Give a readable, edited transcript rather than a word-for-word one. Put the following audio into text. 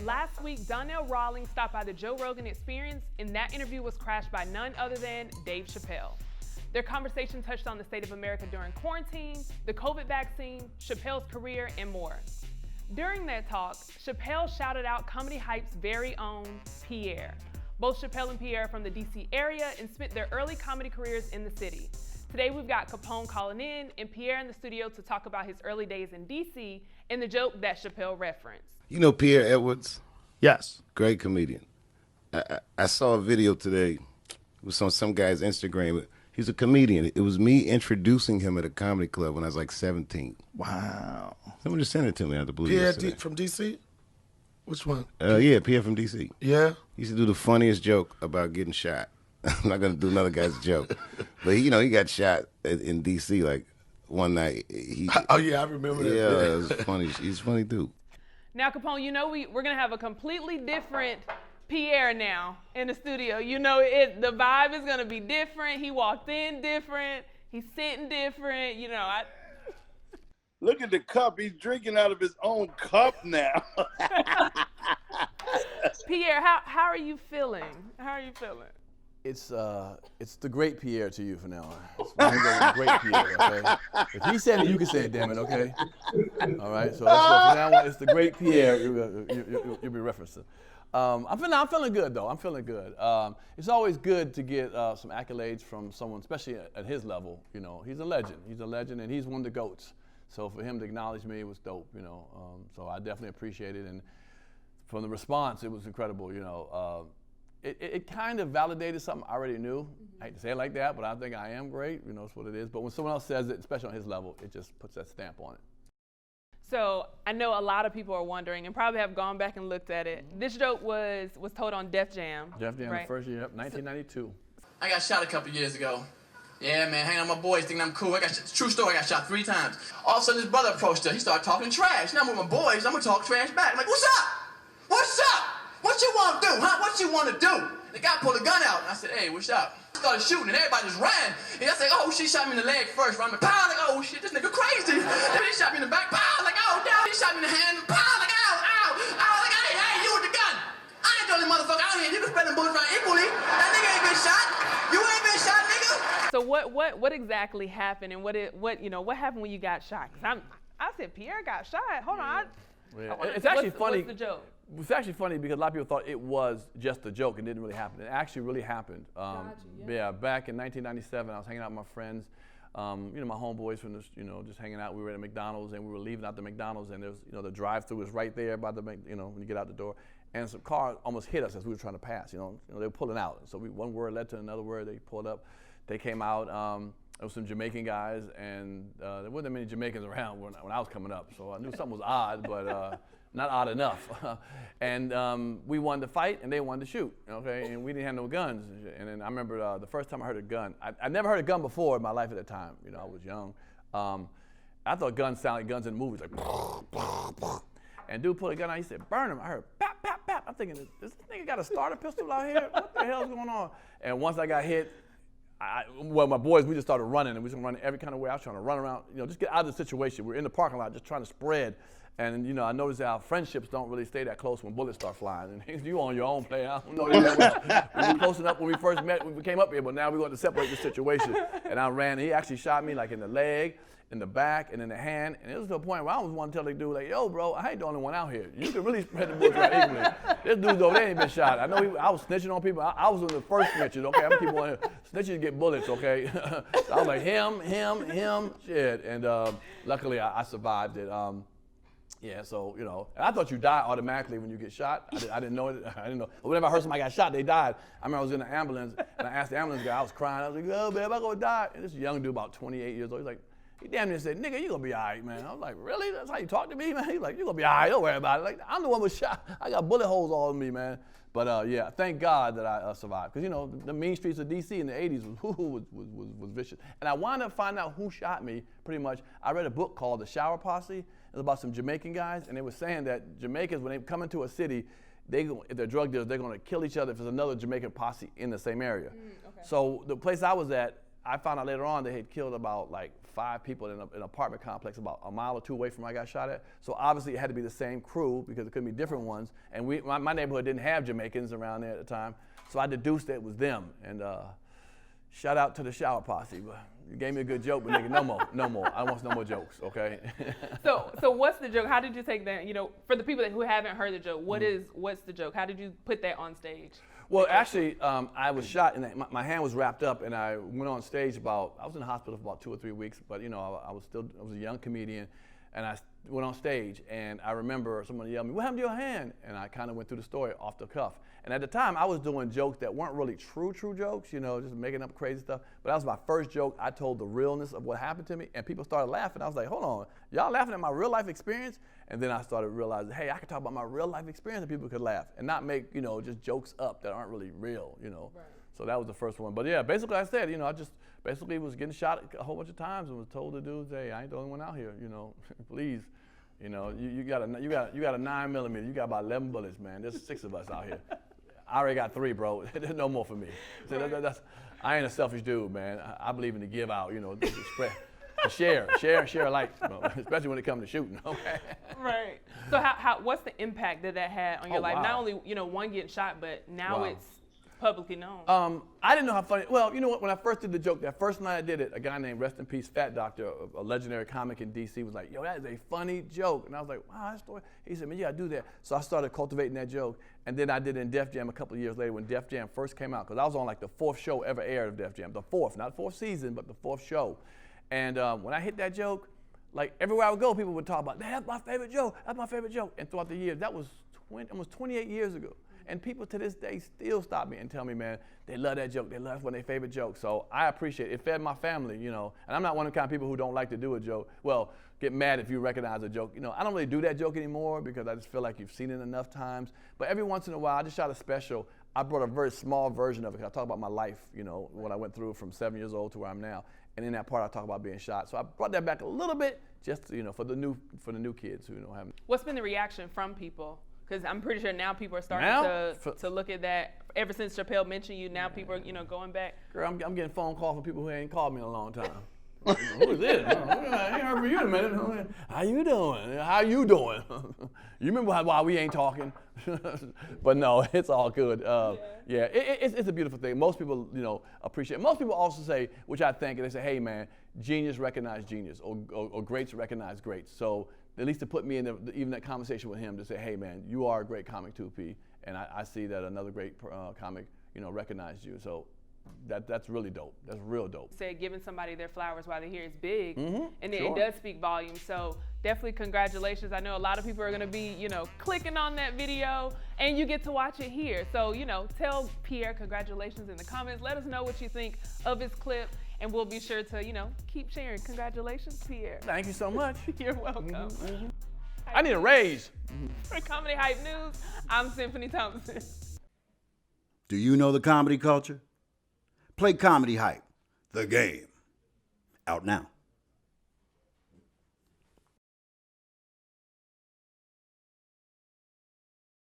Last week, Donnell Rawlings stopped by the Joe Rogan Experience, and that interview was crashed by none other than Dave Chappelle. Their conversation touched on the state of America during quarantine, the COVID vaccine, Chappelle's career, and more. During that talk, Chappelle shouted out Comedy Hype's very own Pierre. Both Chappelle and Pierre are from the DC area and spent their early comedy careers in the city. Today we've got Capone calling in and Pierre in the studio to talk about his early days in DC and the joke that Chappelle referenced. You know Pierre Edwards? Yes. Great comedian. I saw a video today. It was on some guy's Instagram. He's a comedian. It was me introducing him at a comedy club when I was like 17. Wow. Someone just sent it to me. I have to believe Pierre yesterday. from DC? Which one? Yeah, Pierre from DC. Yeah? He used to do the funniest joke about getting shot. I'm not going to do another guy's joke. But, he got shot in DC like one night. Oh, yeah, I remember that. Yeah, it was funny. He's a funny dude. Now, Capone, we're going to have a completely different Pierre now in the studio. The vibe is going to be different. He walked in different. He's sitting different. Look at the cup. He's drinking out of his own cup now. Pierre, how are you feeling? How are you feeling? It's the great Pierre to you from now on. It's the great Pierre, okay? If he said it, you can say it, damn it, okay? All right, so let's go. From now on, it's the great Pierre you'll be referencing. I'm feeling good, though. I'm feeling good. It's always good to get some accolades from someone, especially at his level. He's a legend. He's a legend, and he's one of the GOATs. So for him to acknowledge me was dope, So I definitely appreciate it. And from the response, it was incredible, It kind of validated something I already knew. I hate to say it like that, but I think I am great. It's what it is. But when someone else says it, especially on his level, it just puts that stamp on it. So I know a lot of people are wondering and probably have gone back and looked at it. This joke was told on Def Jam. Def Jam, right? The first year, 1992. I got shot a couple years ago. Yeah, man, hanging out with my boys, thinking I'm cool. True story, I got shot 3 times. All of a sudden, his brother approached her. He started talking trash. Now I'm with my boys, I'm gonna talk trash back. I'm like, what's up? What's up? What you want to do, huh? What you want to do? The guy pulled a gun out, and I said, hey, what's up? Started shooting, and everybody just ran. And I said, oh, she shot me in the leg first. I'm like, pow, like, oh, shit, this nigga crazy. Then he shot me in the back, pow, like, oh, down. He shot me in the hand, pow, like, ow, ow, ow, like, hey, you with the gun. I ain't the only motherfucker out here. You can spread them bullets around equally. That nigga ain't been shot. You ain't been shot, nigga. So what exactly happened, and what happened when you got shot? 'Cause I said Pierre got shot. Hold on. It's actually funny. What's the joke? It's actually funny because a lot of people thought it was just a joke and didn't really happen. It actually really happened. Yeah, back in 1997, I was hanging out with my friends. My homeboys from this, just hanging out. We were at McDonald's and we were leaving out the McDonald's, and there's, the drive-through was right there by the, when you get out the door. And some car almost hit us as we were trying to pass. They were pulling out. So one word led to another word. They pulled up. They came out. There was some Jamaican guys, and there wasn't many Jamaicans around when I was coming up. So I knew something was odd, but not odd enough. And we wanted to fight, and they wanted to shoot. Okay, and we didn't have no guns. And then I remember the first time I heard a gun. I never heard a gun before in my life at that time. I was young. I thought guns sounded like guns in movies, like. And dude pulled a gun out. He said, "Burn him." I heard pap, pap, pap. I'm thinking, this nigga got a starter pistol out here? What the hell is going on? And once I got hit, my boys, we just started running, and we just running every kind of way. I was trying to run around, just get out of the situation. We're in the parking lot just trying to spread. And, I noticed that our friendships don't really stay that close when bullets start flying. And you on your own, player. I don't know that much. We were close enough when we first met, when we came up here, but now we're going to separate the situation. And I ran. He actually shot me, like, in the leg, in the back, and in the hand. And it was to a point where I always wanted to tell the dude, like, yo, bro, I ain't the only one out here. You can really spread the bullets right equally. This dude's over there ain't been shot. I know I was snitching on people. I was one of the first snitches, okay? I'm people on here. Snitches get bullets, okay? So I was like, him, shit. And luckily, I survived it. Yeah, so, and I thought you die automatically when you get shot. I didn't know it. I didn't know. Whenever I heard somebody got shot, they died. I remember I was in the ambulance, and I asked the ambulance guy, I was crying. I was like, oh, man, am I going to die? And this young dude, about 28 years old, he's like, he damn near said, nigga, you going to be all right, man. I was like, really? That's how you talk to me, man? He's like, you going to be all right. Don't worry about it. Like, I'm the one who was shot. I got bullet holes all over me, man. But, yeah, thank God that I survived. Because, the mean streets of D.C. in the 80s was vicious. And I wound up finding out who shot me, pretty much. I read a book called The Shower Posse. It was about some Jamaican guys, and they were saying that Jamaicans, when they come into a city, if they're drug dealers, they're going to kill each other if there's another Jamaican posse in the same area. Okay. So the place I was at, I found out later on they had killed about like 5 people in an apartment complex about a mile or 2 away from where I got shot at. So obviously it had to be the same crew because it couldn't be different ones. And my neighborhood didn't have Jamaicans around there at the time. So I deduced that it was them. And shout out to the shower posse. But you gave me a good joke, but nigga, no more. I want no more jokes, okay? So what's the joke? How did you take that? You know, for the people who haven't heard the joke, what's the joke? How did you put that on stage? Well, actually, I was shot, and my hand was wrapped up, and I went on stage I was in the hospital for about 2 or 3 weeks, but you know, I was a young comedian, and I went on stage, and I remember someone yelled at me, "What happened to your hand?" And I kind of went through the story off the cuff. And at the time, I was doing jokes that weren't really true jokes, you know, just making up crazy stuff. But that was my first joke. I told the realness of what happened to me, and people started laughing. I was like, hold on, y'all laughing at my real life experience? And then I started realizing, hey, I could talk about my real life experience and people could laugh and not make, you know, just jokes up that aren't really real, you know. Right. So that was the first one. But yeah, basically I said, you know, I just basically was getting shot a whole bunch of times and was told to dudes, hey, I ain't the only one out here, you know, please. You know, you got a 9mm. You got about 11 bullets, man. There's 6 of us out here. I already got 3, bro. There's no more for me. So Right. I ain't a selfish dude, man. I believe in the give out, you know, share alike, bro, especially when it comes to shooting. Okay. Right. So what's the impact that had on your life? Wow. Not only, you know, one getting shot, but now Wow. it's publicly known. I didn't know how funny. Well, you know what? When I first did the joke, that first night I did it, a guy named Rest in Peace Fat Doctor, a legendary comic in D.C., was like, "Yo, that is a funny joke," and I was like, "Wow, that story." He said, "Man, you gotta do that." So I started cultivating that joke, and then I did it in Def Jam a couple of years later when Def Jam first came out, because I was on like the 4th show ever aired of Def Jam, the 4th, not 4th season, but the 4th show. And when I hit that joke, like everywhere I would go, people would talk about, "That's my favorite joke. That's my favorite joke." And throughout the years, that was almost 28 years ago. And people to this day still stop me and tell me, man, they love that joke. They love one of their favorite jokes. So I appreciate it. It fed my family, you know. And I'm not one of the kind of people who don't like to do a joke. Well, get mad if you recognize a joke. You know, I don't really do that joke anymore because I just feel like you've seen it enough times. But every once in a while, I just shot a special. I brought a very small version of it. I talk about my life, you know, what I went through from 7 years old to where I'm now. And in that part, I talk about being shot. So I brought that back a little bit, just you know, for the new kids who don't have. What's been the reaction from people? Because I'm pretty sure now people are starting to look at that. Ever since Chappelle mentioned you, now people are, you know, going back. Girl, I'm getting phone calls from people who ain't called me in a long time. Who is this? I ain't heard from you in a minute. How you doing? How you doing? You remember why we ain't talking? But no, it's all good. Yeah, it's a beautiful thing. Most people, you know, appreciate it. Most people also say, which I think, they say, hey man, genius recognize genius, or greats recognize greats. So at least to put me in even that conversation with him to say, hey man, you are a great comic too, P. And I see that another great comic, you know, recognized you. So that's really dope. That's real dope. Said giving somebody their flowers while they're here is big, and sure. it does speak volumes. So definitely congratulations. I know a lot of people are gonna be, you know, clicking on that video, and you get to watch it here. So, you know, tell Pierre congratulations in the comments. Let us know what you think of his clip, and we'll be sure to, you know, keep sharing. Congratulations, Pierre. Thank you so much. You're welcome. I need a raise. For Comedy Hype News, I'm Symphony Thompson. Do you know the comedy culture? Play Comedy Hype, the game. Out now.